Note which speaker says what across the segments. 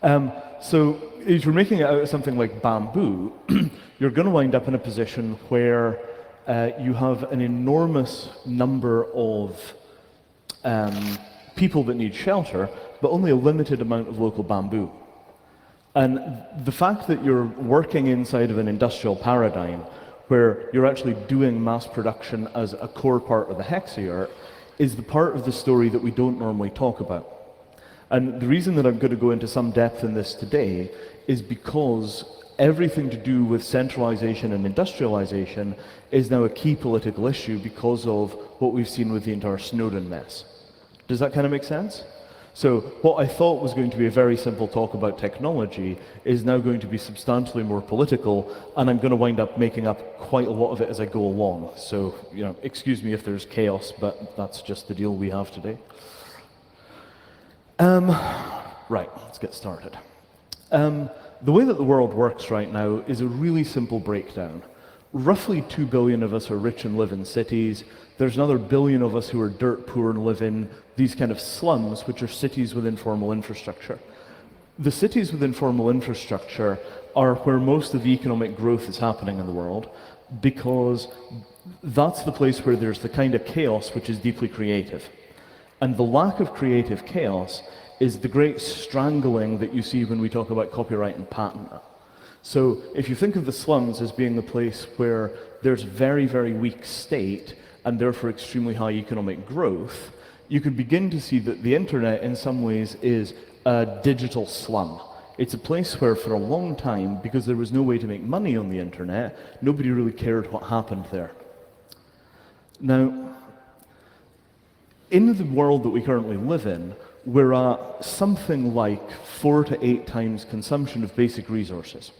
Speaker 1: So if you're making it out of something like bamboo, you're going to wind up in a position where you have an enormous number of people that need shelter, but only a limited amount of local bamboo. And the fact that you're working inside of an industrial paradigm where you're actually doing mass production as a core part of the hexayurt is the part of the story that we don't normally talk about. And the reason that I'm going to go into some depth in this today is because everything to do with centralization and industrialization is now a key political issue because of what we've seen with the entire Snowden mess. Does that kind of make sense? So what I thought was going to be a very simple talk about technology is now going to be substantially more political, and I'm going to wind up making up quite a lot of it as I go along. So, excuse me if there's chaos, but that's just the deal we have today. Right, let's get started. The way that the world works right now is a really simple breakdown. Roughly 2 billion of us are rich and live in cities. There's another billion of us who are dirt poor and live in these kind of slums, which are cities with informal infrastructure. The cities with informal infrastructure are where most of the economic growth is happening in the world, because that's the place where there's the kind of chaos which is deeply creative. And the lack of creative chaos is the great strangling that you see when we talk about copyright and patent. So if you think of the slums as being the place where there's very, very weak state and therefore extremely high economic growth, you can begin to see that the internet in some ways is a digital slum. It's a place where for a long time, because there was no way to make money on the internet, nobody really cared what happened there. Now, in the world that we currently live in, we're at something like 4 to 8 times consumption of basic resources.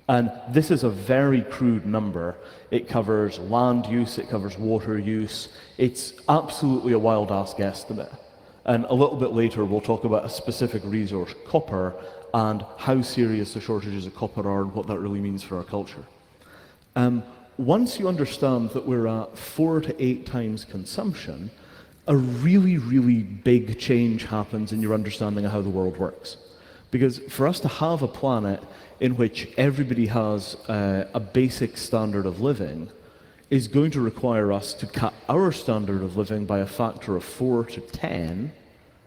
Speaker 1: And this is a very crude number. It covers land use, it covers water use. It's absolutely a wild-ass guesstimate. And a little bit later, we'll talk about a specific resource, copper, and how serious the shortages of copper are and what that really means for our culture. Once you understand that we're at 4 to 8 times consumption, a really, really big change happens in your understanding of how the world works. Because for us to have a planet in which everybody has a basic standard of living is going to require us to cut our standard of living by a factor of 4 to 10,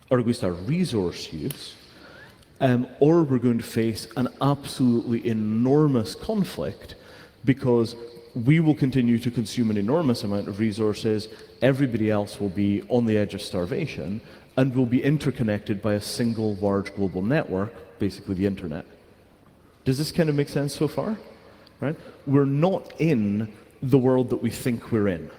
Speaker 1: or at least our resource use, or we're going to face an absolutely enormous conflict because we will continue to consume an enormous amount of resources, everybody else will be on the edge of starvation, and will be interconnected by a single large global network, basically the internet. Does this kind of make sense so far? Right? We're not in the world that we think we're in.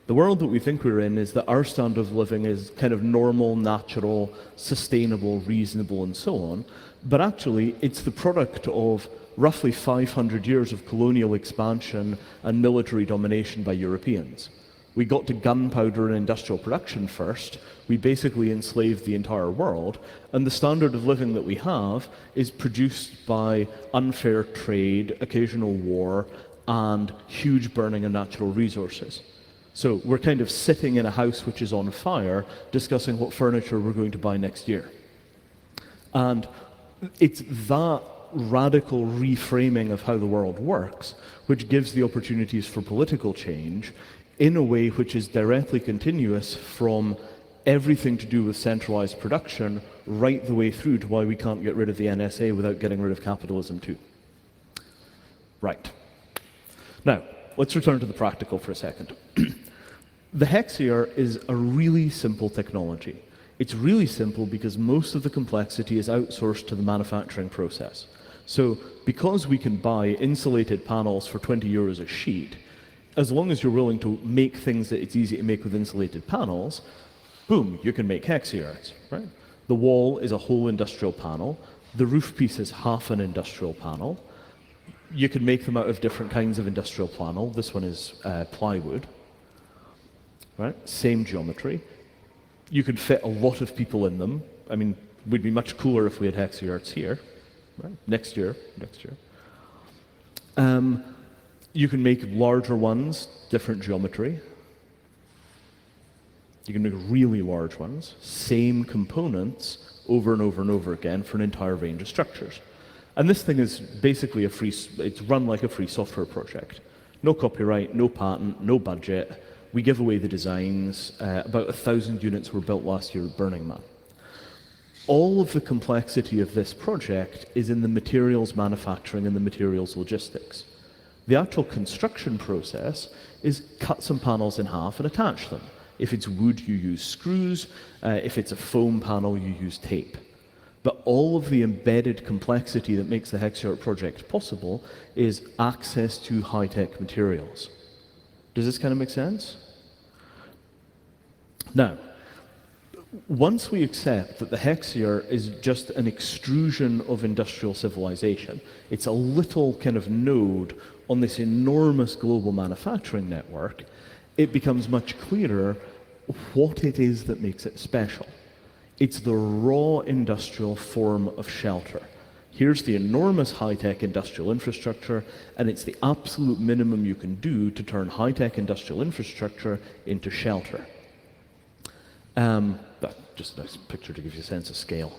Speaker 1: The world that we think we're in is that our standard of living is kind of normal, natural, sustainable, reasonable, and so on. But actually, it's the product of roughly 500 years of colonial expansion and military domination by Europeans. We got to gunpowder and industrial production first. We basically enslaved the entire world. And the standard of living that we have is produced by unfair trade, occasional war, and huge burning of natural resources. So we're kind of sitting in a house which is on fire, discussing what furniture we're going to buy next year. And it's that radical reframing of how the world works which gives the opportunities for political change in a way which is directly continuous from everything to do with centralized production right the way through to why we can't get rid of the NSA without getting rid of capitalism too. Right. Now, let's return to the practical for a second. The hexayurt is a really simple technology. It's really simple because most of the complexity is outsourced to the manufacturing process. So because we can buy insulated panels for 20 euros a sheet, as long as you're willing to make things that it's easy to make with insulated panels, boom, you can make hexayurts, right? The wall is a whole industrial panel. The roof piece is half an industrial panel. You can make them out of different kinds of industrial panel. This one is plywood, right? Same geometry. You could fit a lot of people in them. I mean, we'd be much cooler if we had hexayurts here, right? Next year. You can make larger ones, different geometry. You can make really large ones, same components over and over and over again for an entire range of structures. And this thing is basically it's run like a free software project. No copyright, no patent, no budget. We give away the designs. About 1,000 units were built last year at Burning Man. All of the complexity of this project is in the materials manufacturing and the materials logistics. The actual construction process is cut some panels in half and attach them. If it's wood, you use screws. If it's a foam panel, you use tape. But all of the embedded complexity that makes the HexYard project possible is access to high-tech materials. Does this kind of make sense? Now, once we accept that the HexYard is just an extrusion of industrial civilization, it's a little kind of node on this enormous global manufacturing network, it becomes much clearer what it is that makes it special. It's the raw industrial form of shelter. Here's the enormous high-tech industrial infrastructure, and it's the absolute minimum you can do to turn high-tech industrial infrastructure into shelter. Just a nice picture to give you a sense of scale.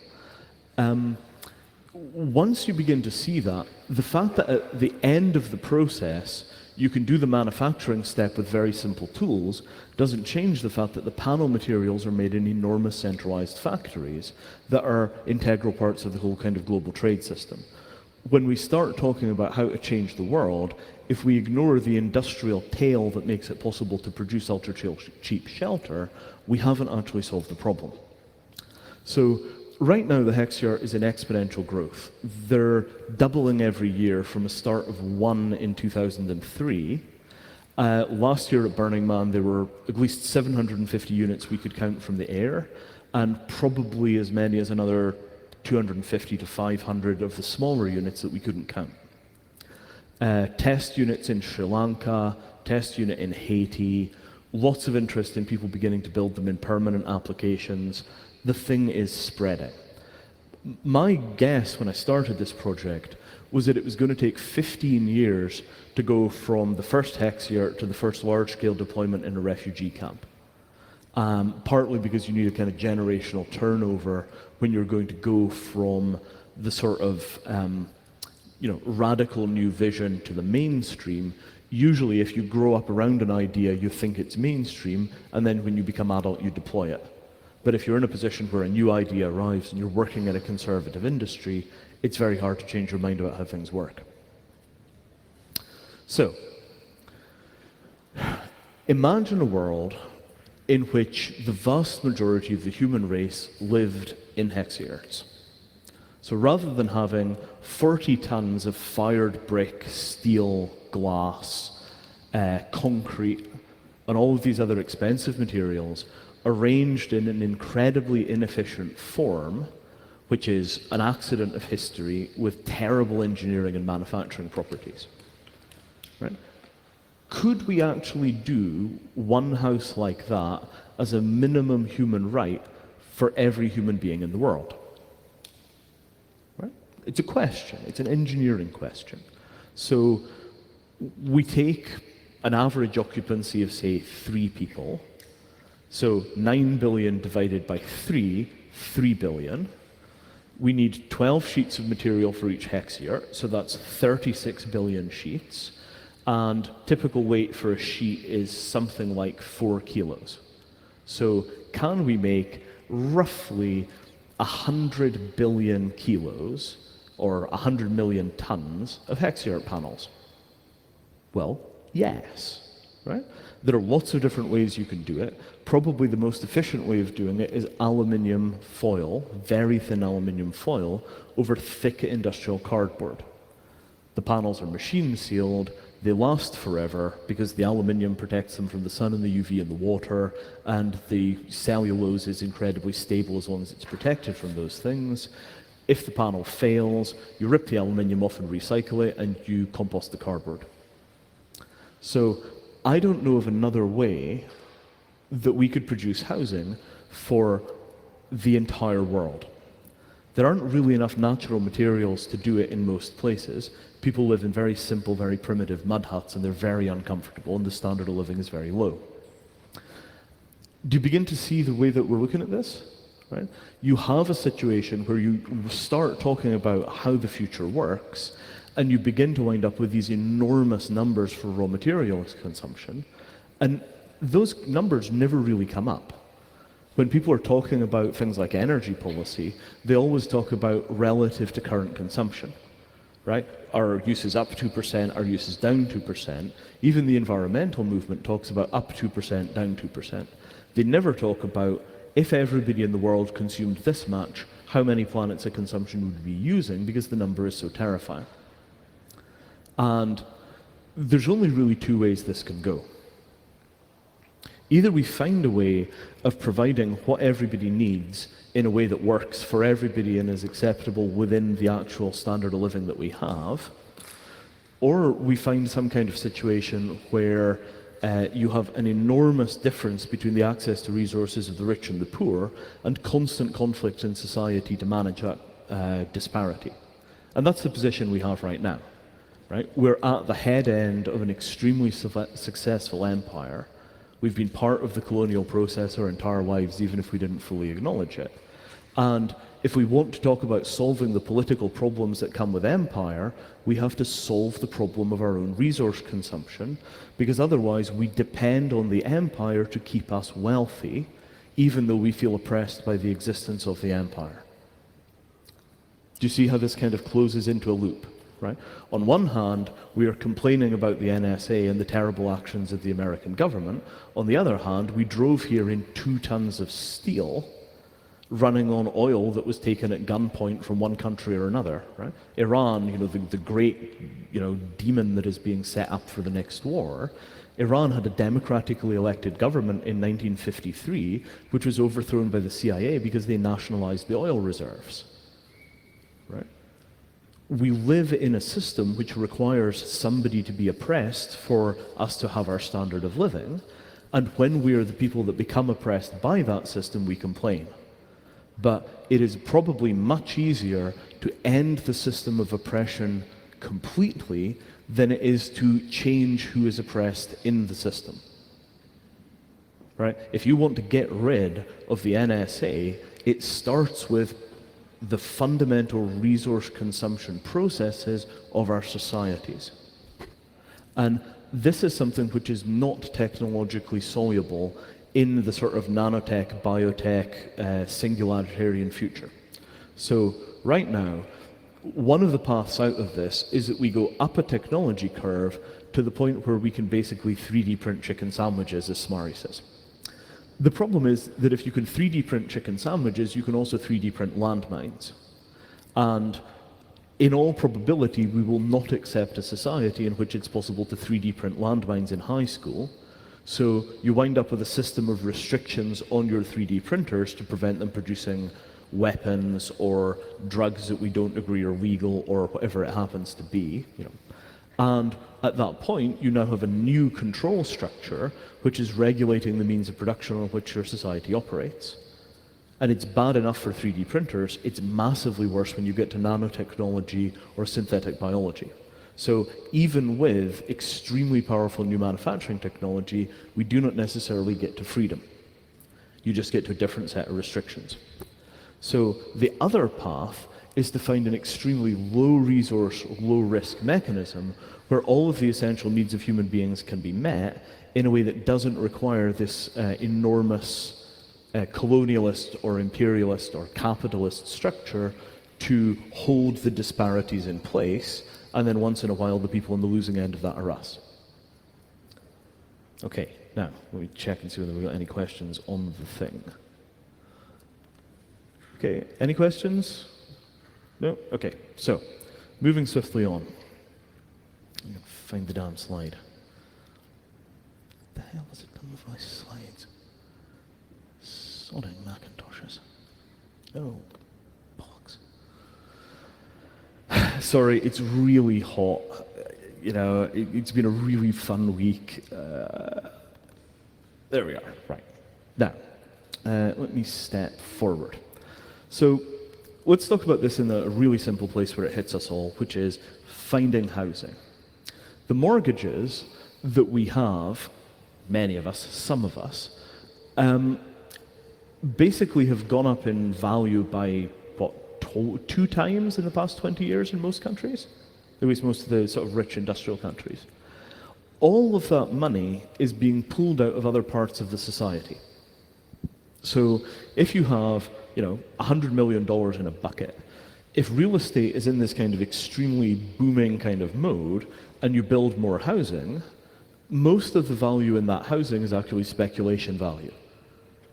Speaker 1: Once you begin to see that, the fact that at the end of the process you can do the manufacturing step with very simple tools doesn't change the fact that the panel materials are made in enormous centralized factories that are integral parts of the whole kind of global trade system. When we start talking about how to change the world, if we ignore the industrial tail that makes it possible to produce ultra-cheap shelter, we haven't actually solved the problem. So right now the HexYard is in exponential growth. They're doubling every year from a start of 1 in 2003. Last year at Burning Man there were at least 750 units we could count from the air, and probably as many as another 250 to 500 of the smaller units that we couldn't count. Test units in Sri Lanka, test unit in Haiti, lots of interest in people beginning to build them in permanent applications. The thing is spreading. My guess when I started this project was that it was going to take 15 years to go from the first HexYard to the first large-scale deployment in a refugee camp. Partly because you need a kind of generational turnover when you're going to go from the sort of radical new vision to the mainstream. Usually if you grow up around an idea, you think it's mainstream, and then when you become adult, you deploy it. But if you're in a position where a new idea arrives and you're working in a conservative industry, it's very hard to change your mind about how things work. So, imagine a world in which the vast majority of the human race lived in HexYards. So rather than having 40 tons of fired brick, steel, glass, concrete, and all of these other expensive materials arranged in an incredibly inefficient form, which is an accident of history with terrible engineering and manufacturing properties. Right? Could we actually do one house like that as a minimum human right for every human being in the world? Right? It's a question. It's an engineering question. So we take an average occupancy of, say, 3 people. So 9 billion divided by 3 billion. We need 12 sheets of material for each HexYard, so that's 36 billion sheets. And typical weight for a sheet is something like 4 kilos. So can we make roughly 100 billion kilos, or 100 million tons, of HexYard panels? Well, yes, right? There are lots of different ways you can do it. Probably the most efficient way of doing it is aluminium foil, very thin aluminium foil, over thick industrial cardboard. The panels are machine sealed, they last forever because the aluminium protects them from the sun and the UV and the water, and the cellulose is incredibly stable as long as it's protected from those things. If the panel fails, you rip the aluminium off and recycle it, and you compost the cardboard. So I don't know of another way that we could produce housing for the entire world. There aren't really enough natural materials to do it in most places. People live in very simple, very primitive mud huts, and they're very uncomfortable, and the standard of living is very low. Do you begin to see the way that we're looking at this? Right? You have a situation where you start talking about how the future works, and you begin to wind up with these enormous numbers for raw materials consumption, and those numbers never really come up. When people are talking about things like energy policy, they always talk about relative to current consumption, right? Our use is up 2%, our use is down 2%. Even the environmental movement talks about up 2%, down 2%. They never talk about, if everybody in the world consumed this much, how many planets of consumption would we be using, because the number is so terrifying. And there's only really two ways this can go. Either we find a way of providing what everybody needs in a way that works for everybody and is acceptable within the actual standard of living that we have, or we find some kind of situation where you have an enormous difference between the access to resources of the rich and the poor, and constant conflict in society to manage that disparity. And that's the position we have right now. Right? We're at the head end of an extremely successful empire. We've been part of the colonial process our entire lives, even if we didn't fully acknowledge it. And if we want to talk about solving the political problems that come with empire, we have to solve the problem of our own resource consumption, because otherwise we depend on the empire to keep us wealthy, even though we feel oppressed by the existence of the empire. Do you see how this kind of closes into a loop? Right? On one hand, we are complaining about the NSA and the terrible actions of the American government. On the other hand, we drove here in 2 tons of steel running on oil that was taken at gunpoint from one country or another. Right? Iran, the great demon that is being set up for the next war, Iran had a democratically elected government in 1953, which was overthrown by the CIA because they nationalized the oil reserves. Right? We live in a system which requires somebody to be oppressed for us to have our standard of living, and when we are the people that become oppressed by that system, we complain. But it is probably much easier to end the system of oppression completely than it is to change who is oppressed in the system. Right? If you want to get rid of the NSA, it starts with the fundamental resource consumption processes of our societies. And this is something which is not technologically soluble in the sort of nanotech, biotech, singularitarian future. So right now, one of the paths out of this is that we go up a technology curve to the point where we can basically 3D print chicken sandwiches, as Smari says. The problem is that if you can 3D print chicken sandwiches, you can also 3D print landmines. And in all probability, we will not accept a society in which it's possible to 3D print landmines in high school. So you wind up with a system of restrictions on your 3D printers to prevent them producing weapons or drugs that we don't agree are legal or whatever it happens to be. And at that point, you now have a new control structure which is regulating the means of production on which your society operates. And it's bad enough for 3D printers, it's massively worse when you get to nanotechnology or synthetic biology. So even with extremely powerful new manufacturing technology, we do not necessarily get to freedom. You just get to a different set of restrictions. So the other path is to find an extremely low resource, low risk mechanism where all of the essential needs of human beings can be met in a way that doesn't require this enormous colonialist or imperialist or capitalist structure to hold the disparities in place, and then once in a while the people on the losing end of that are us. Okay, now let me check and see whether we've got any questions on the thing. Okay, any questions? No? Okay, so moving swiftly on. I'm going to find the damn slide. What the hell has it done with my slides? Sodding Macintoshes. Oh, bollocks. Sorry, it's really hot. It's been a really fun week. There we are. Right. Now, let me step forward. So, let's talk about this in a really simple place where it hits us all, which is finding housing. The mortgages that we have, many of us, some of us, basically have gone up in value by, what, 2 times in the past 20 years in most countries, at least most of the sort of rich industrial countries. All of that money is being pulled out of other parts of the society. So if you have, $100 million in a bucket, if real estate is in this kind of extremely booming kind of mode and you build more housing, most of the value in that housing is actually speculation value.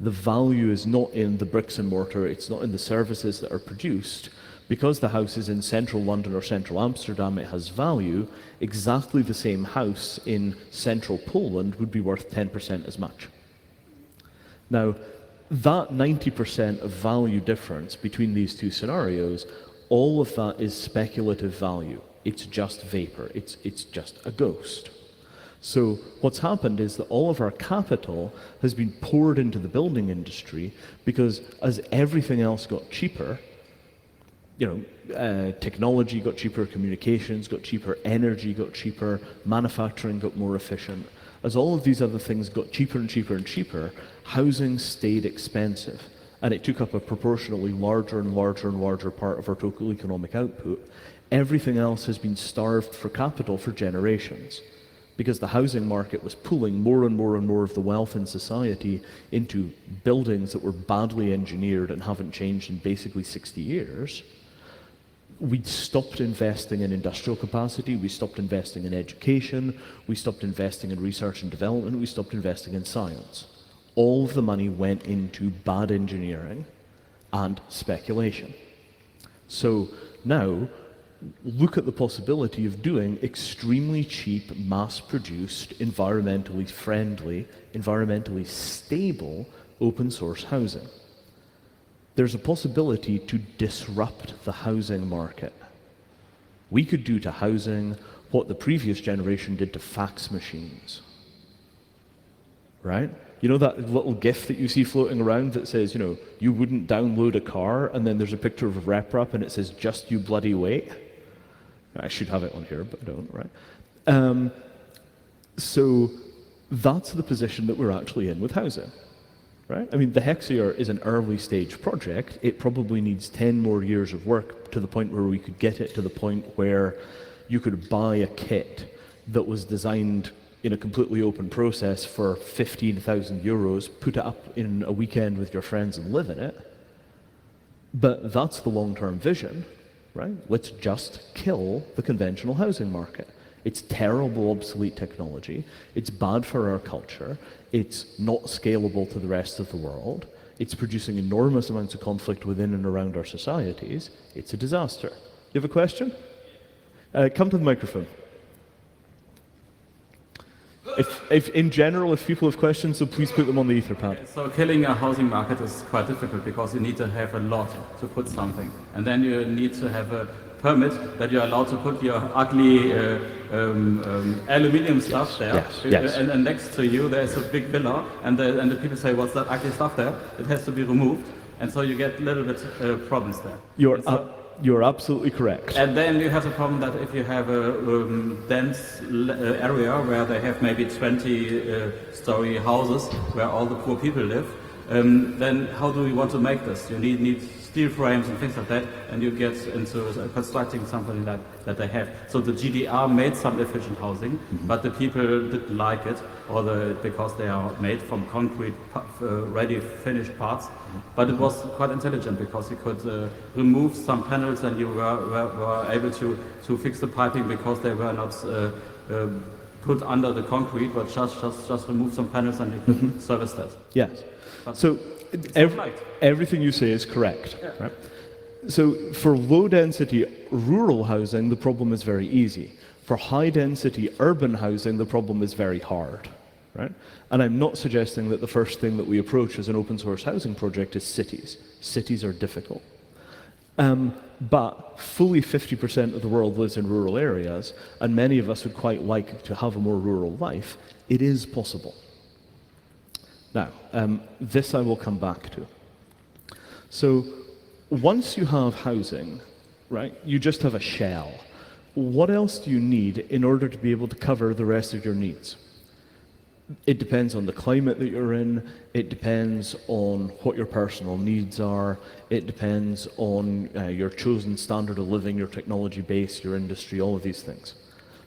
Speaker 1: The value is not in the bricks and mortar, it's not in the services that are produced. Because the house is in central London or central Amsterdam, it has value. Exactly the same house in central Poland would be worth 10% as much. Now, that 90% of value difference between these two scenarios, all of that is speculative value. It's just vapor, it's just a ghost. So what's happened is that all of our capital has been poured into the building industry because as everything else got cheaper, technology got cheaper, communications got cheaper, energy got cheaper, manufacturing got more efficient. As all of these other things got cheaper and cheaper and cheaper, housing stayed expensive, and it took up a proportionally larger and larger and larger part of our total economic output. Everything else has been starved for capital for generations, because the housing market was pulling more and more and more of the wealth in society into buildings that were badly engineered and haven't changed in basically 60 years. We stopped investing in industrial capacity, we stopped investing in education, we stopped investing in research and development, we stopped investing in science. All of the money went into bad engineering and speculation. So now, look at the possibility of doing extremely cheap, mass-produced, environmentally friendly, environmentally stable open source housing. There's a possibility to disrupt the housing market. We could do to housing what the previous generation did to fax machines, right? You know that little GIF that you see floating around that says, you wouldn't download a car, and then there's a picture of a RepRap and it says, just you bloody wait. I should have it on here, but I don't, right? So that's the position that we're actually in with housing. Right? I mean, the Hexier is an early stage project. It probably needs 10 more years of work to the point where we could get it to the point where you could buy a kit that was designed in a completely open process for 15,000 euros, put it up in a weekend with your friends and live in it. But that's the long-term vision, right? Let's just kill the conventional housing market. It's terrible, obsolete technology. It's bad for our culture. It's not scalable to the rest of the world. It's producing enormous amounts of conflict within and around our societies. It's a disaster. You have a question? Come to the microphone. If in general, if people have questions, so please put them on the Etherpad.
Speaker 2: So killing a housing market is quite difficult because you need to have a lot to put something. And then you need to have a permit that you're allowed to put your ugly aluminium stuff there.
Speaker 1: Yes.
Speaker 2: And next to you there's a big villa, and the people say, what's that ugly stuff there? It has to be removed. And so you get a little bit problems there.
Speaker 1: You're absolutely correct.
Speaker 2: And then you have the problem that if you have a dense area where they have maybe 20-story houses where all the poor people live, then how do we want to make this? You need steel frames and things like that, and you get into constructing something that they have. So the GDR made some efficient housing, but the people didn't like it, because they are made from concrete, ready finished parts. But it was quite intelligent because you could remove some panels, and you were able to fix the piping because they were not put under the concrete, but just remove some panels and you could service that.
Speaker 1: Yes. So everything you say is correct. Yeah. Right? So for low-density rural housing, the problem is very easy. For high-density urban housing, the problem is very hard. Right? And I'm not suggesting that the first thing that we approach as an open-source housing project is cities. Cities are difficult. But fully 50% of the world lives in rural areas, and many of us would quite like to have a more rural life. It is possible. Now, this I will come back to. So once you have housing, right, you just have a shell. What else do you need in order to be able to cover the rest of your needs? It depends on the climate that you're in. It depends on what your personal needs are. It depends on your chosen standard of living, your technology base, your industry, all of these things.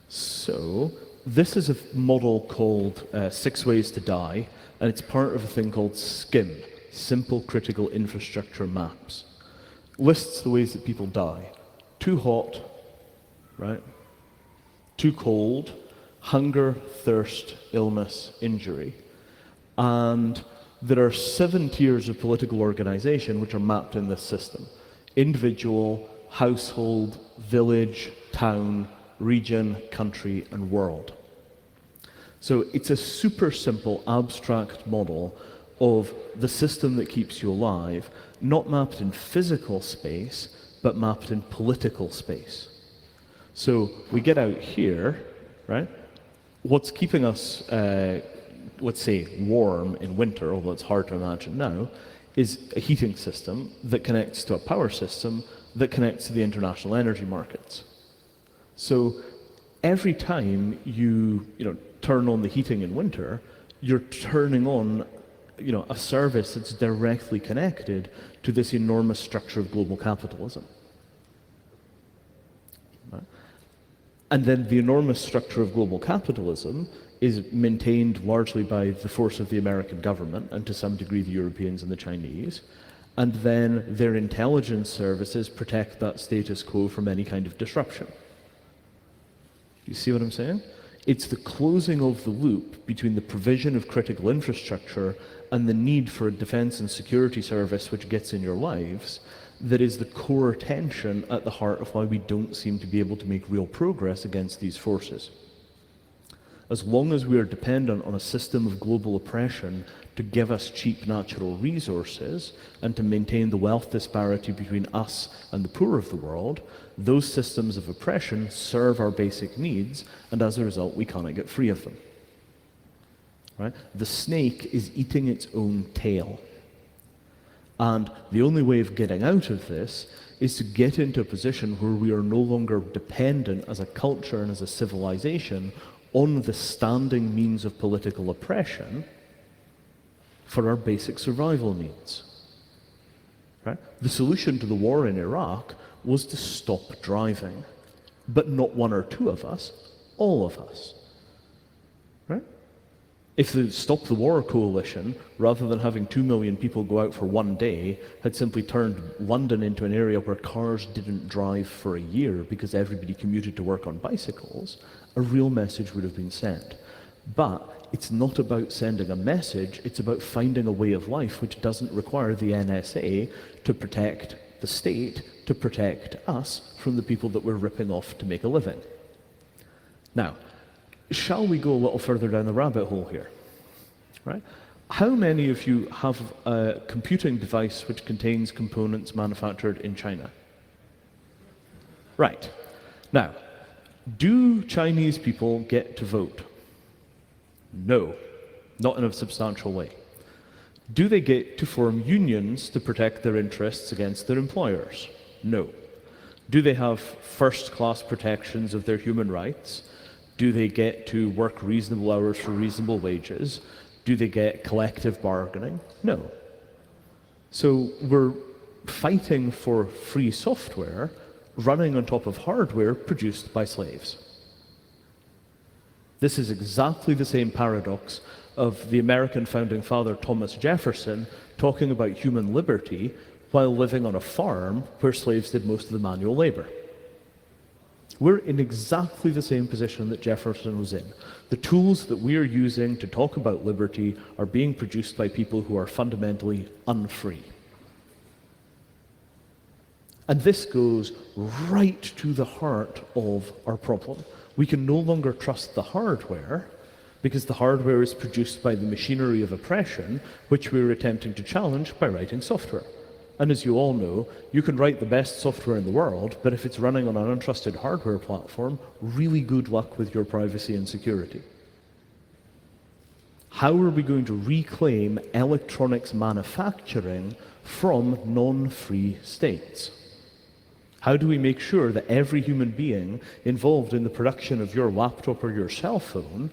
Speaker 1: So this is a model called 6 Ways to Die, and it's part of a thing called SCIM, Simple Critical Infrastructure Maps. Lists the ways that people die. Too hot, right? Too cold, hunger, thirst, illness, injury. And there are 7 tiers of political organization which are mapped in this system. Individual, household, village, town, region, country, and world. So it's a super simple, abstract model of the system that keeps you alive, not mapped in physical space, but mapped in political space. So we get out here, right? What's keeping us, let's say, warm in winter, although it's hard to imagine now, is a heating system that connects to a power system that connects to the international energy markets. So every time you turn on the heating in winter, you're turning on a service that's directly connected to this enormous structure of global capitalism. Right? And then the enormous structure of global capitalism is maintained largely by the force of the American government and to some degree the Europeans and the Chinese. And then their intelligence services protect that status quo from any kind of disruption. You see what I'm saying? It's the closing of the loop between the provision of critical infrastructure and the need for a defense and security service which gets in your lives that is the core tension at the heart of why we don't seem to be able to make real progress against these forces. As long as we are dependent on a system of global oppression to give us cheap natural resources and to maintain the wealth disparity between us and the poor of the world, those systems of oppression serve our basic needs, and as a result, we cannot get free of them. Right? The snake is eating its own tail. And the only way of getting out of this is to get into a position where we are no longer dependent as a culture and as a civilization on the standing means of political oppression for our basic survival needs. Right? The solution to the war in Iraq was to stop driving, but not 1 or 2 of us, all of us. Right? If the Stop the War coalition, rather than having 2 million people go out for 1 day, had simply turned London into an area where cars didn't drive for a year because everybody commuted to work on bicycles, a real message would have been sent. But it's not about sending a message, it's about finding a way of life which doesn't require the NSA to protect the state, to protect us from the people that we're ripping off to make a living. Now, shall we go a little further down the rabbit hole here? Right? How many of you have a computing device which contains components manufactured in China? Right. Now, do Chinese people get to vote? No, not in a substantial way. Do they get to form unions to protect their interests against their employers? No. Do they have first-class protections of their human rights? Do they get to work reasonable hours for reasonable wages? Do they get collective bargaining? No. So we're fighting for free software running on top of hardware produced by slaves. This is exactly the same paradox of the American founding father Thomas Jefferson talking about human liberty while living on a farm where slaves did most of the manual labor. We're in exactly the same position that Jefferson was in. The tools that we are using to talk about liberty are being produced by people who are fundamentally unfree. And this goes right to the heart of our problem. We can no longer trust the hardware because the hardware is produced by the machinery of oppression, which we're attempting to challenge by writing software. And as you all know, you can write the best software in the world, but if it's running on an untrusted hardware platform, really good luck with your privacy and security. How are we going to reclaim electronics manufacturing from non-free states? How do we make sure that every human being involved in the production of your laptop or your cell phone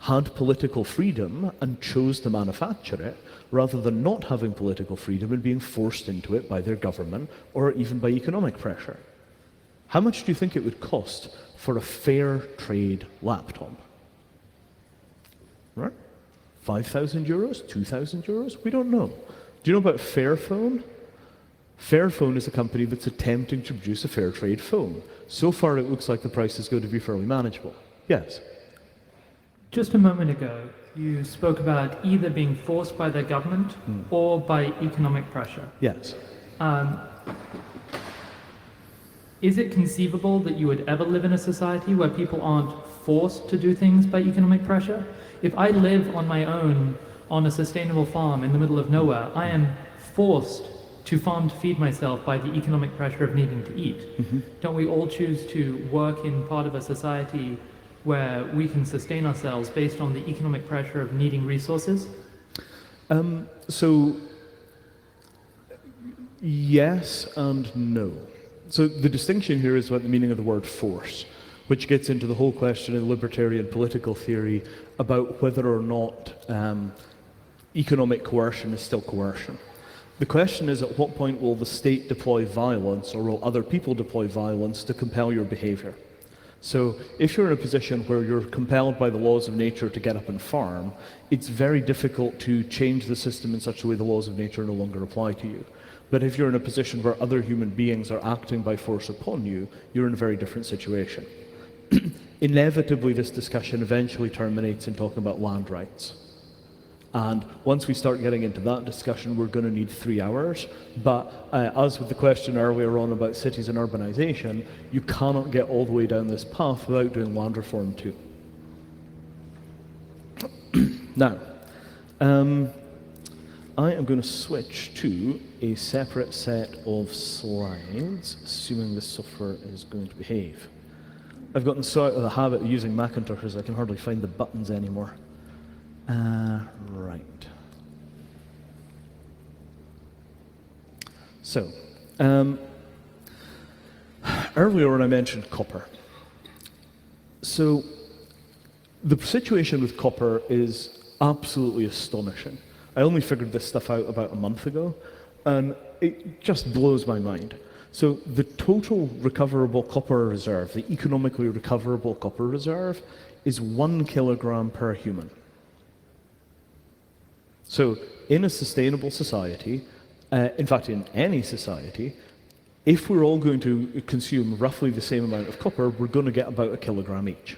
Speaker 1: had political freedom and chose to manufacture it, rather than not having political freedom and being forced into it by their government or even by economic pressure. How much do you think it would cost for a fair trade laptop? Right? 5,000 euros? 2,000 euros? We don't know. Do you know about Fairphone? Fairphone is a company that's attempting to produce a fair trade phone. So far it looks like the price is going to be fairly manageable. Yes?
Speaker 3: Just a moment ago, you spoke about either being forced by their government or by economic pressure.
Speaker 1: Yes.
Speaker 3: Is it conceivable that you would ever live in a society where people aren't forced to do things by economic pressure? If I live on my own on a sustainable farm in the middle of nowhere, I am forced to farm to feed myself by the economic pressure of needing to eat. Don't we all choose to work in part of a society where we can sustain ourselves based on the economic pressure of needing resources?
Speaker 1: So, yes and no. So the distinction here is about the meaning of the word force, which gets into the whole question in libertarian political theory about whether or not economic coercion is still coercion. The question is, at what point will the state deploy violence, or will other people deploy violence to compel your behavior? So if you're in a position where you're compelled by the laws of nature to get up and farm, it's very difficult to change the system in such a way the laws of nature no longer apply to you. But if you're in a position where other human beings are acting by force upon you, you're in a very different situation. Inevitably, this discussion eventually terminates in talking about land rights. And once we start getting into that discussion, we're going to need 3 hours. But as with the question earlier on about cities and urbanization, you cannot get all the way down this path without doing land reform too. Now, I am going to switch to a separate set of slides, assuming this software is going to behave. I've gotten so out of the habit of using Macintoshes I can hardly find the buttons anymore. Right. So, earlier when I mentioned copper. So, the situation with copper is absolutely astonishing. I only figured this stuff out about a month ago, and it just blows my mind. So the total recoverable copper reserve, the economically recoverable copper reserve, is 1 kilogram per human. So in a sustainable society, in fact in any society, if we're all going to consume roughly the same amount of copper, we're going to get about 1 kilogram each.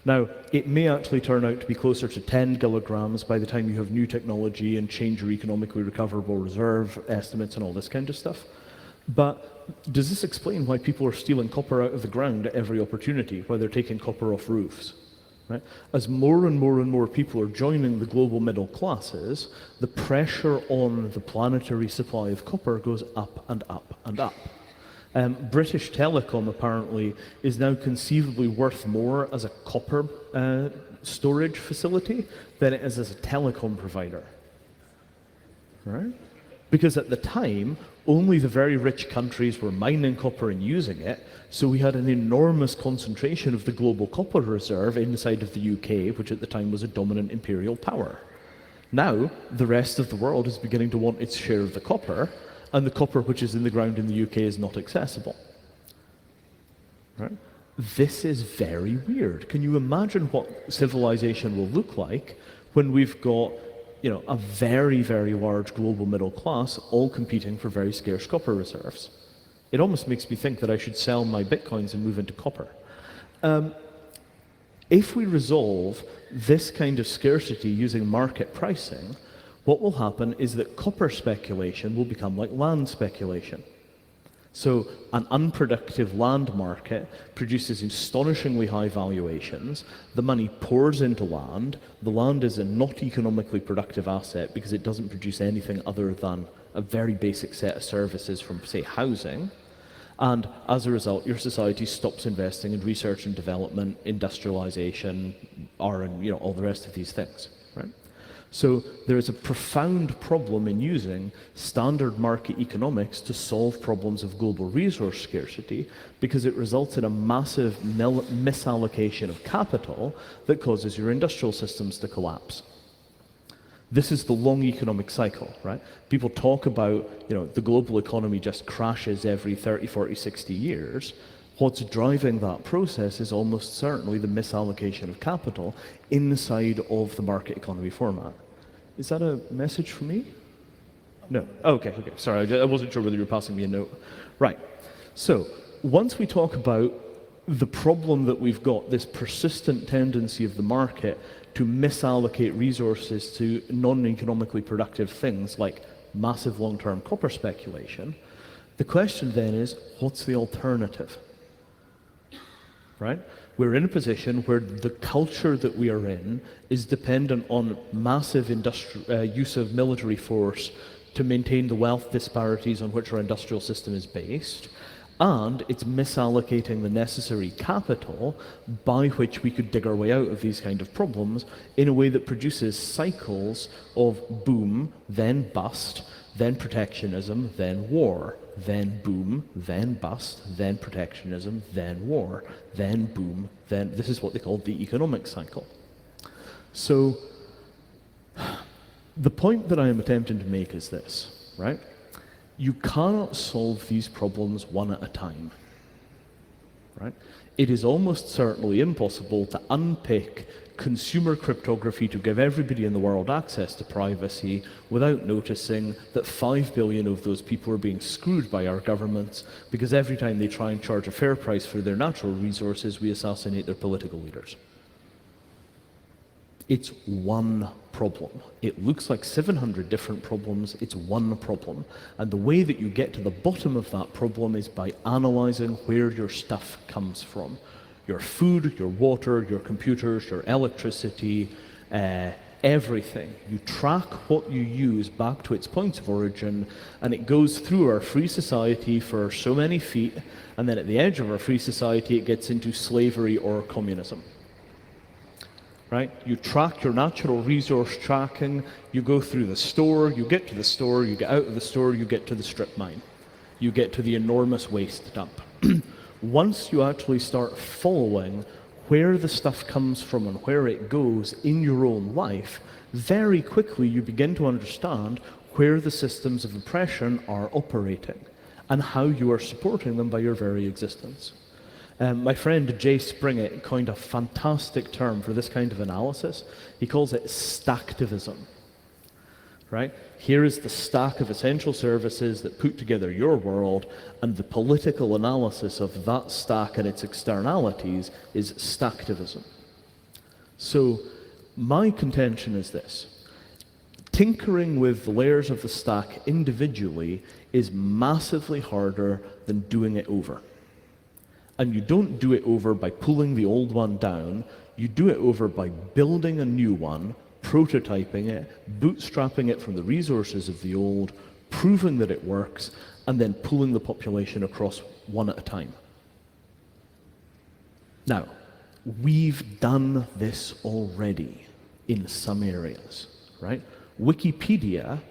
Speaker 1: Now, it may actually turn out to be closer to 10 kilograms by the time you have new technology and change your economically recoverable reserve estimates and all this kind of stuff. But does this explain why people are stealing copper out of the ground at every opportunity, why they're taking copper off roofs? Right? As more and more and more people are joining the global middle classes, the pressure on the planetary supply of copper goes up and up and up. British Telecom apparently is now conceivably worth more as a copper storage facility than it is as a telecom provider. Right? Because at the time, only the very rich countries were mining copper and using it, so we had an enormous concentration of the global copper reserve inside of the UK, which at the time was a dominant imperial power. Now, the rest of the world is beginning to want its share of the copper, and the copper which is in the ground in the UK is not accessible. Right? This is very weird. Can you imagine what civilization will look like when we've got, a very, very large global middle class all competing for very scarce copper reserves? It almost makes me think that I should sell my bitcoins and move into copper. If we resolve this kind of scarcity using market pricing, what will happen is that copper speculation will become like land speculation. So an unproductive land market produces astonishingly high valuations. The money pours into land. The land is a not economically productive asset because it doesn't produce anything other than a very basic set of services from, say, housing. And as a result, your society stops investing in research and development, industrialization, all the rest of these things, right? So there is a profound problem in using standard market economics to solve problems of global resource scarcity because it results in a massive misallocation of capital that causes your industrial systems to collapse. This is the long economic cycle, right? People talk about, the global economy just crashes every 30, 40, 60 years. What's driving that process is almost certainly the misallocation of capital inside of the market economy format. Is that a message for me? No. Okay. Sorry, I wasn't sure whether you were passing me a note. Right. So once we talk about the problem that we've got, this persistent tendency of the market to misallocate resources to non-economically productive things like massive long-term copper speculation, the question then is, what's the alternative? Right? We're in a position where the culture that we are in is dependent on massive use of military force to maintain the wealth disparities on which our industrial system is based, and it's misallocating the necessary capital by which we could dig our way out of these kind of problems in a way that produces cycles of boom, then bust, then protectionism, then war, then boom, then bust, then protectionism, then war, then boom, then this is what they call the economic cycle. So the point that I am attempting to make is this, right? You cannot solve these problems one at a time, right? It is almost certainly impossible to unpick consumer cryptography to give everybody in the world access to privacy without noticing that 5 billion of those people are being screwed by our governments because every time they try and charge a fair price for their natural resources, we assassinate their political leaders. It's one problem. It looks like 700 different problems. It's one problem. And the way that you get to the bottom of that problem is by analyzing where your stuff comes from. Your food, your water, your computers, your electricity, everything. You track what you use back to its points of origin, and it goes through our free society for so many feet, and then at the edge of our free society it gets into slavery or communism. Right? You track your natural resource tracking, you go through the store, you get to the store, you get out of the store, you get to the strip mine. You get to the enormous waste dump. Once you actually start following where the stuff comes from and where it goes in your own life, very quickly you begin to understand where the systems of oppression are operating and how you are supporting them by your very existence. My friend Jay Springett coined a fantastic term for this kind of analysis. He calls it stacktivism. Right? Here is the stack of essential services that put together your world, and the political analysis of that stack and its externalities is stacktivism. So my contention is this. Tinkering with the layers of the stack individually is massively harder than doing it over. And you don't do it over by pulling the old one down, you do it over by building a new one, prototyping it, bootstrapping it from the resources of the old, proving that it works, and then pulling the population across one at a time. Now, we've done this already in some areas, right? Wikipedia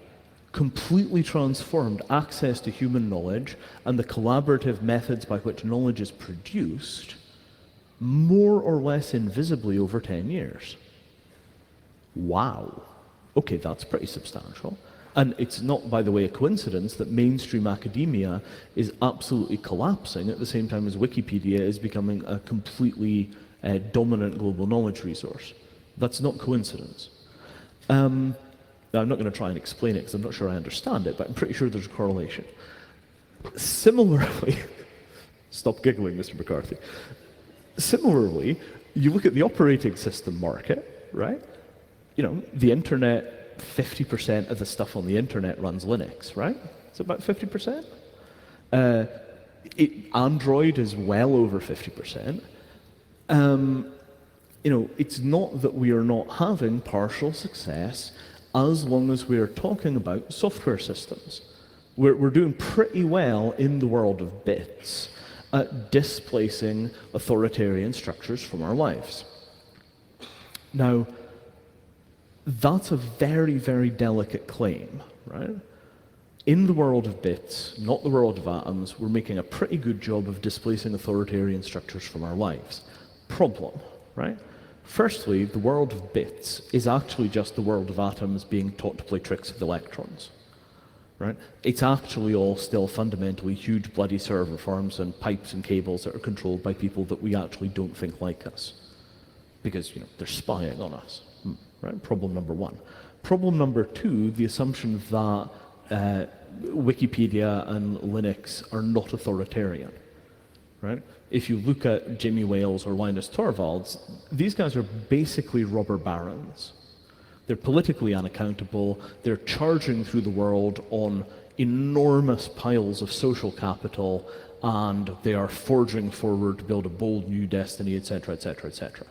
Speaker 1: completely transformed access to human knowledge and the collaborative methods by which knowledge is produced more or less invisibly over 10 years. Wow. Okay, that's pretty substantial. And it's not, by the way, a coincidence that mainstream academia is absolutely collapsing at the same time as Wikipedia is becoming a completely dominant global knowledge resource. That's not coincidence. Now, I'm not going to try and explain it because I'm not sure I understand it, but I'm pretty sure there's a correlation. Similarly, stop giggling, Mr. McCarthy. Similarly, you look at the operating system market, right? The internet, 50% of the stuff on the internet runs Linux, right? It's about 50%. Android is well over 50%. It's not that we are not having partial success as long as we are talking about software systems. We're doing pretty well in the world of bits at displacing authoritarian structures from our lives. Now, That's a very, very delicate claim, right? In the world of bits, not the world of atoms, we're making a pretty good job of displacing authoritarian structures from our lives. Problem, right? Firstly, the world of bits is actually just the world of atoms being taught to play tricks with electrons, right? It's actually all still fundamentally huge bloody server farms and pipes and cables that are controlled by people that we actually don't think like us, because they're spying on us, right? Problem number one. Problem number two, the assumption that Wikipedia and Linux are not authoritarian, right? If you look at Jimmy Wales or Linus Torvalds, these guys are basically robber barons. They're politically unaccountable. They're charging through the world on enormous piles of social capital, and they are forging forward to build a bold new destiny, etc., etc., etc.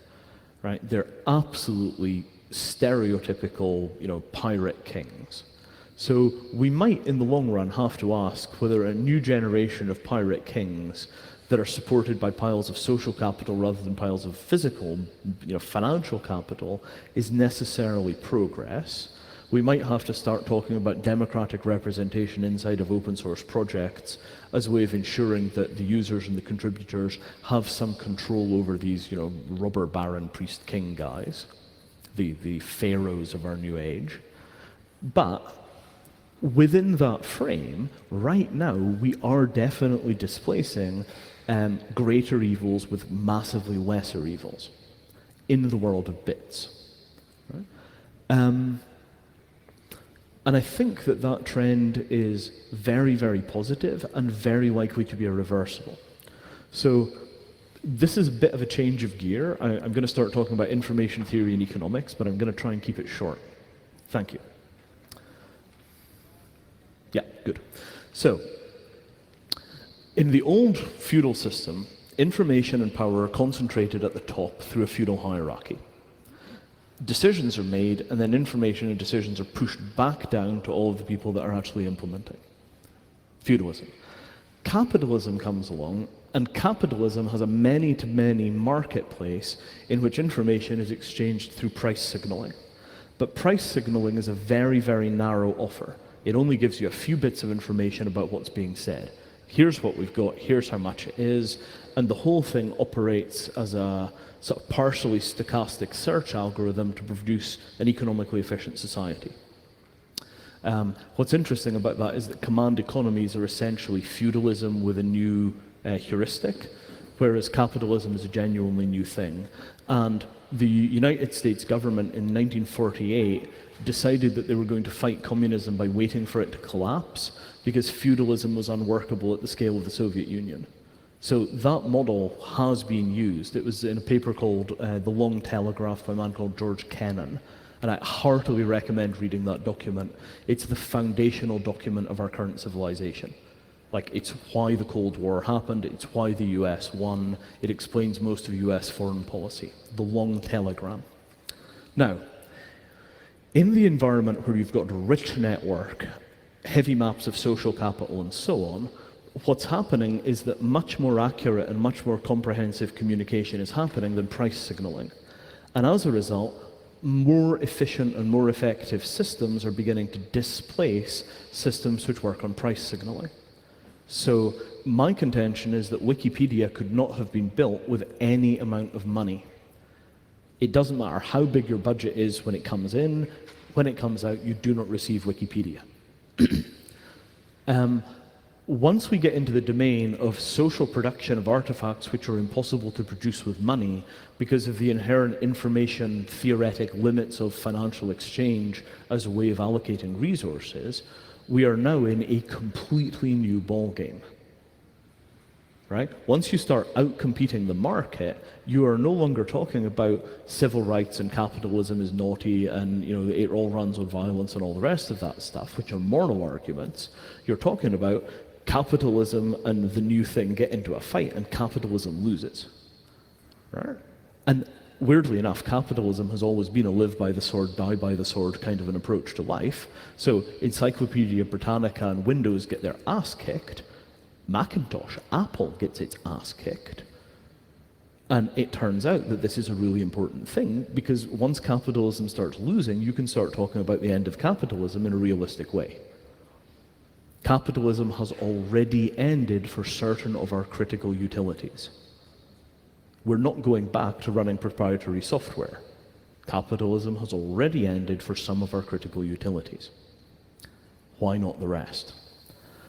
Speaker 1: Right? They're absolutely stereotypical, pirate kings. So we might, in the long run, have to ask whether a new generation of pirate kings that are supported by piles of social capital rather than piles of physical, financial capital is necessarily progress. We might have to start talking about democratic representation inside of open source projects as a way of ensuring that the users and the contributors have some control over these, robber baron priest king guys, the pharaohs of our new age. But within that frame, right now, we are definitely displacing greater evils with massively lesser evils in the world of bits. Right? And I think that trend is very, very positive and very likely to be irreversible. So this is a bit of a change of gear. I'm going to start talking about information theory and economics, but I'm going to try and keep it short. Thank you. Yeah, good. So, in the old feudal system, information and power are concentrated at the top through a feudal hierarchy. Decisions are made, and then information and decisions are pushed back down to all of the people that are actually implementing. Feudalism. Capitalism comes along, and capitalism has a many-to-many marketplace in which information is exchanged through price signaling. But price signaling is a very, very narrow offer. It only gives you a few bits of information about what's being said. Here's what we've got, here's how much it is, and the whole thing operates as a sort of partially stochastic search algorithm to produce an economically efficient society. What's interesting about that is that command economies are essentially feudalism with a new heuristic, whereas capitalism is a genuinely new thing. And the United States government in 1948 decided that they were going to fight communism by waiting for it to collapse because feudalism was unworkable at the scale of the Soviet Union. So that model has been used. It was in a paper called The Long Telegraph by a man called George Kennan, and I heartily recommend reading that document. It's the foundational document of our current civilization. Like, it's why the Cold War happened, it's why the US won, it explains most of US foreign policy. The Long Telegram. Now, in the environment where you've got a rich network, heavy maps of social capital and so on, what's happening is that much more accurate and much more comprehensive communication is happening than price signaling. And as a result, more efficient and more effective systems are beginning to displace systems which work on price signaling. So my contention is that Wikipedia could not have been built with any amount of money. It doesn't matter how big your budget is when it comes in. When it comes out, you do not receive Wikipedia. Once we get into the domain of social production of artifacts which are impossible to produce with money because of the inherent information theoretic limits of financial exchange as a way of allocating resources, we are now in a completely new ballgame. Right? Once you start out-competing the market, you are no longer talking about civil rights and capitalism is naughty and it all runs on violence and all the rest of that stuff, which are moral arguments. You're talking about capitalism and the new thing get into a fight and capitalism loses. Right? And weirdly enough, capitalism has always been a live by the sword, die by the sword kind of an approach to life. So Encyclopedia Britannica and Windows get their ass kicked. Macintosh, Apple gets its ass kicked. And it turns out that this is a really important thing, because once capitalism starts losing, you can start talking about the end of capitalism in a realistic way. Capitalism has already ended for certain of our critical utilities. We're not going back to running proprietary software. Capitalism has already ended for some of our critical utilities. Why not the rest?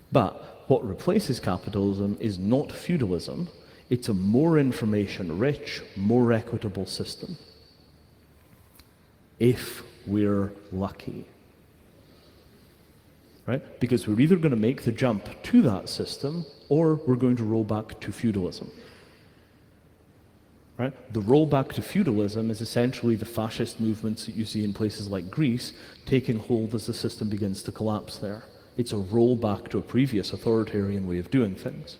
Speaker 1: But what replaces capitalism is not feudalism. It's a more information-rich, more equitable system. If we're lucky. Right? Because we're either going to make the jump to that system, or we're going to roll back to feudalism. Right? The rollback to feudalism is essentially the fascist movements that you see in places like Greece taking hold as the system begins to collapse there. It's a rollback to a previous authoritarian way of doing things.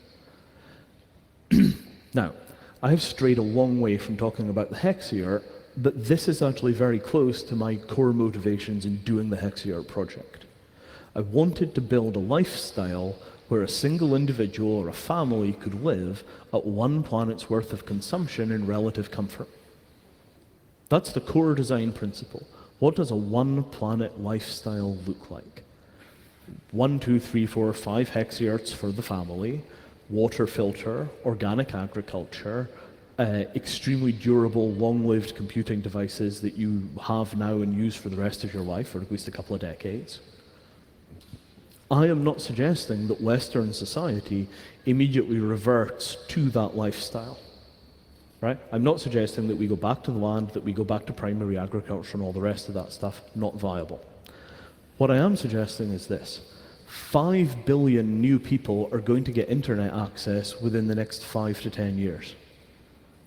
Speaker 1: Now, I have strayed a long way from talking about the Hexiart, but this is actually very close to my core motivations in doing the Hexiart project. I wanted to build a lifestyle where a single individual or a family could live at one planet's worth of consumption in relative comfort. That's the core design principle. What does a one-planet lifestyle look like? 1, 2, 3, 4, 5 Hexiarts for the family, water filter, organic agriculture, extremely durable, long-lived computing devices that you have now and use for the rest of your life, or at least a couple of decades. I am not suggesting that Western society immediately reverts to that lifestyle. Right? I'm not suggesting that we go back to the land, that we go back to primary agriculture and all the rest of that stuff. Not viable. What I am suggesting is this. 5 billion new people are going to get internet access within the next 5 to 10 years.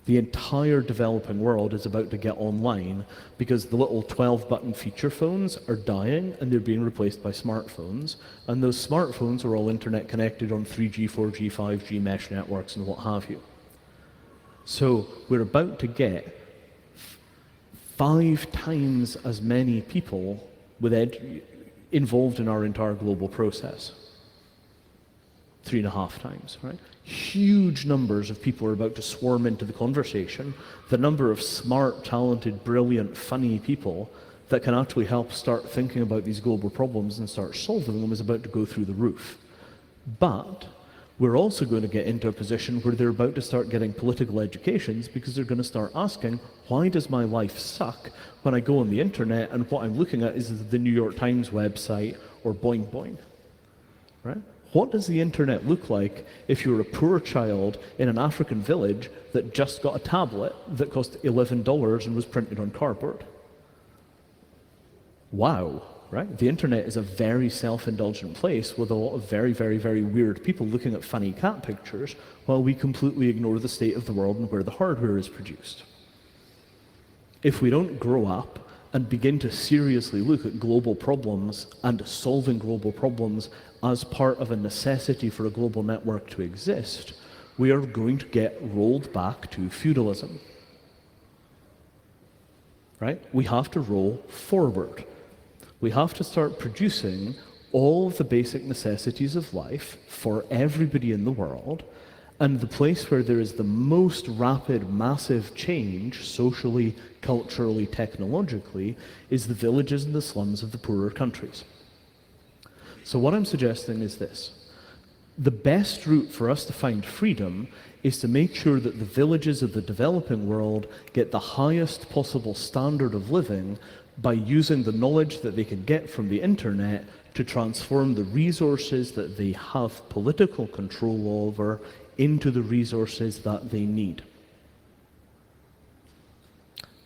Speaker 1: The entire developing world is about to get online because the little 12-button feature phones are dying and they're being replaced by smartphones, and those smartphones are all internet connected on 3G, 4G, 5G mesh networks and what have you. So we're about to get 5 times as many people involved in our entire global process. 3.5 times, right? Huge numbers of people are about to swarm into the conversation. The number of smart, talented, brilliant, funny people that can actually help start thinking about these global problems and start solving them is about to go through the roof. But we're also going to get into a position where they're about to start getting political educations because they're going to start asking, why does my life suck when I go on the internet and what I'm looking at is the New York Times website or Boing Boing, right? What does the internet look like if you're a poor child in an African village that just got a tablet that cost $11 and was printed on cardboard? Wow, right? The internet is a very self-indulgent place with a lot of very, very, very weird people looking at funny cat pictures while we completely ignore the state of the world and where the hardware is produced. If we don't grow up and begin to seriously look at global problems and solving global problems as part of a necessity for a global network to exist, we are going to get rolled back to feudalism. Right? We have to roll forward. We have to start producing all of the basic necessities of life for everybody in the world, and the place where there is the most rapid, massive change, socially, culturally, technologically, is the villages and the slums of the poorer countries. So what I'm suggesting is this. The best route for us to find freedom is to make sure that the villages of the developing world get the highest possible standard of living by using the knowledge that they can get from the internet to transform the resources that they have political control over into the resources that they need.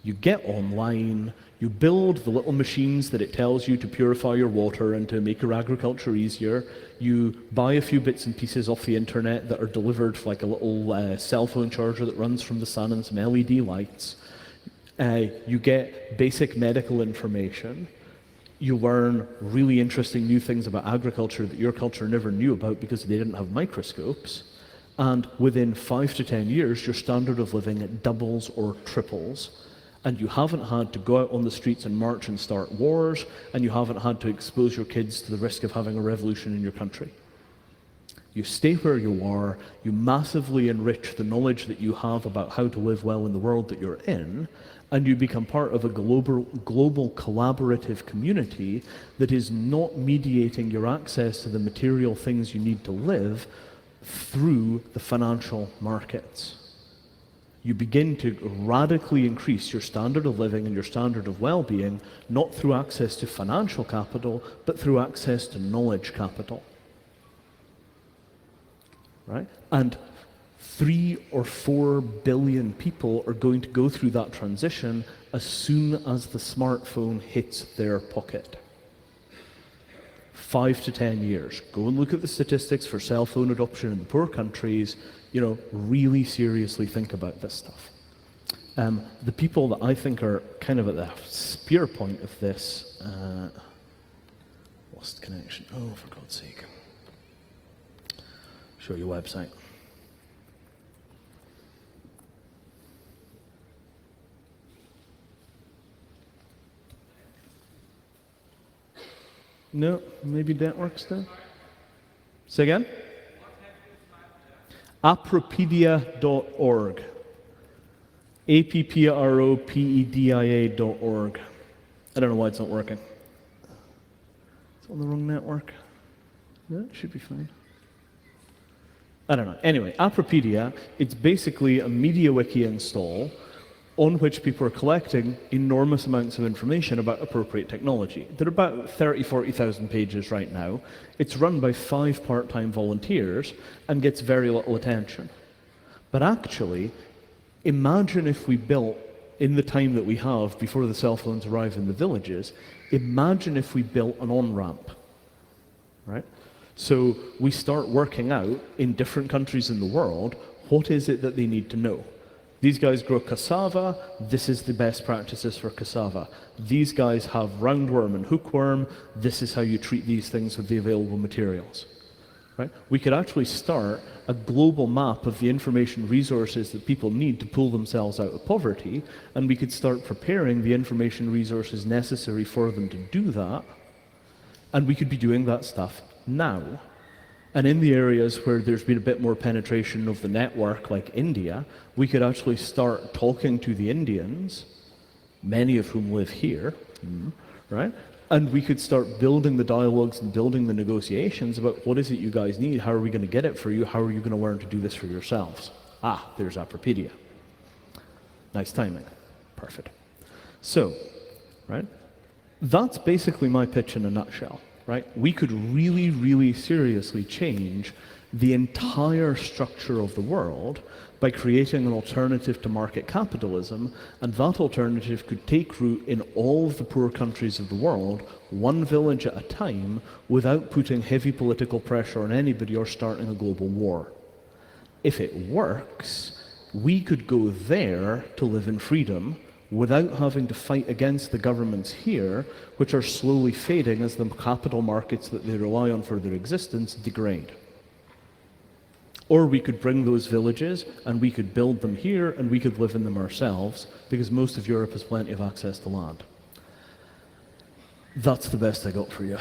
Speaker 1: You get online, you build the little machines that it tells you to purify your water and to make your agriculture easier. You buy a few bits and pieces off the internet that are delivered like a little cell phone charger that runs from the sun and some LED lights. You get basic medical information. You learn really interesting new things about agriculture that your culture never knew about because they didn't have microscopes. And within 5 to 10 years, your standard of living doubles or triples. And you haven't had to go out on the streets and march and start wars, and you haven't had to expose your kids to the risk of having a revolution in your country. You stay where you are, you massively enrich the knowledge that you have about how to live well in the world that you're in, and you become part of a global collaborative community that is not mediating your access to the material things you need to live through the financial markets. You begin to radically increase your standard of living and your standard of well-being, not through access to financial capital, but through access to knowledge capital. Right? And 3 or 4 billion people are going to go through that transition as soon as the smartphone hits their pocket. 5 to 10 years. Go and look at the statistics for cell phone adoption in the poor countries. You know, really seriously think about this stuff. The people that I think are kind of at the spear point of this, lost connection. Oh, for God's sake. Show your website. No, maybe that works then. Say again? Apropedia.org. APPROPEDIA.org. I don't know why it's not working. It's on the wrong network. No, it should be fine. I don't know. Anyway, Apropedia, it's basically a MediaWiki install on which people are collecting enormous amounts of information about appropriate technology. There are about 30,000, 40,000 pages right now. It's run by 5 part-time volunteers and gets very little attention. But actually, imagine if we built, in the time that we have before the cell phones arrive in the villages, imagine if we built an on-ramp, right? So we start working out in different countries in the world, what is it that they need to know? These guys grow cassava, this is the best practices for cassava. These guys have roundworm and hookworm, this is how you treat these things with the available materials. Right? We could actually start a global map of the information resources that people need to pull themselves out of poverty, and we could start preparing the information resources necessary for them to do that, and we could be doing that stuff now. And in the areas where there's been a bit more penetration of the network, like India, we could actually start talking to the Indians, many of whom live here, right? And we could start building the dialogues and building the negotiations about what is it you guys need, how are we going to get it for you, how are you going to learn to do this for yourselves? Ah, there's Apropedia. Nice timing. Perfect. So, right, that's basically my pitch in a nutshell. Right? We could really, really seriously change the entire structure of the world by creating an alternative to market capitalism, and that alternative could take root in all of the poor countries of the world, one village at a time, without putting heavy political pressure on anybody or starting a global war. If it works, we could go there to live in freedom, without having to fight against the governments here, which are slowly fading as the capital markets that they rely on for their existence degrade. Or we could bring those villages and we could build them here and we could live in them ourselves, because most of Europe has plenty of access to land. That's the best I got for you.